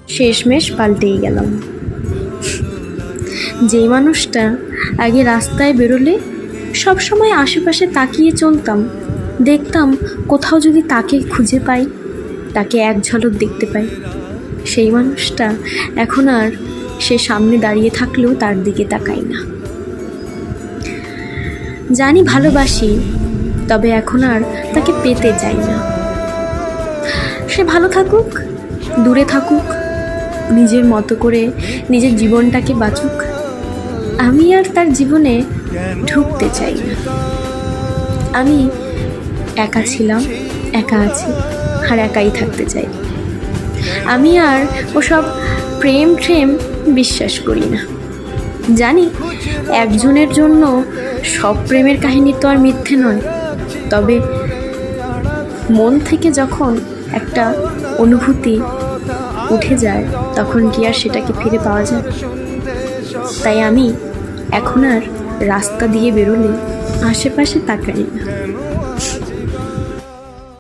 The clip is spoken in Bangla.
শেষমেশ পাল্টেই গেলাম। যেই মানুষটা আগে রাস্তায় বেরোলে সবসময় আশেপাশে তাকিয়ে চলতাম, দেখতাম কোথাও যদি তাকে খুঁজে পাই, তাকে এক ঝলক দেখতে পাই, সেই মানুষটা এখন আর সে সামনে দাঁড়িয়ে থাকলেও তার দিকে তাকাই না। জানি ভালোবাসি, তবে এখন আর তাকে পেতে চাই না। সে ভালো থাকুক, দূরে থাকুক, নিজের মতো করে নিজের জীবনটাকে বাঁচুক। আমি আর তার জীবনে ঢুকতে চাই না। আমি একা ছিলাম, একা আছি, আর একাই থাকতে চাই। আমি আর ওসব প্রেম বিশ্বাস করি না। জানি একজনের জন্য সব প্রেমের কাহিনী তো আর মিথ্যে নয়, তবে মন থেকে যখন একটা অনুভূতি উঠে যায় তখন কি আর সেটাকে ফিরে পাওয়া যায়? তাই আমি এখন আর রাস্তা দিয়ে বেরোলে আশেপাশে তাকাই না।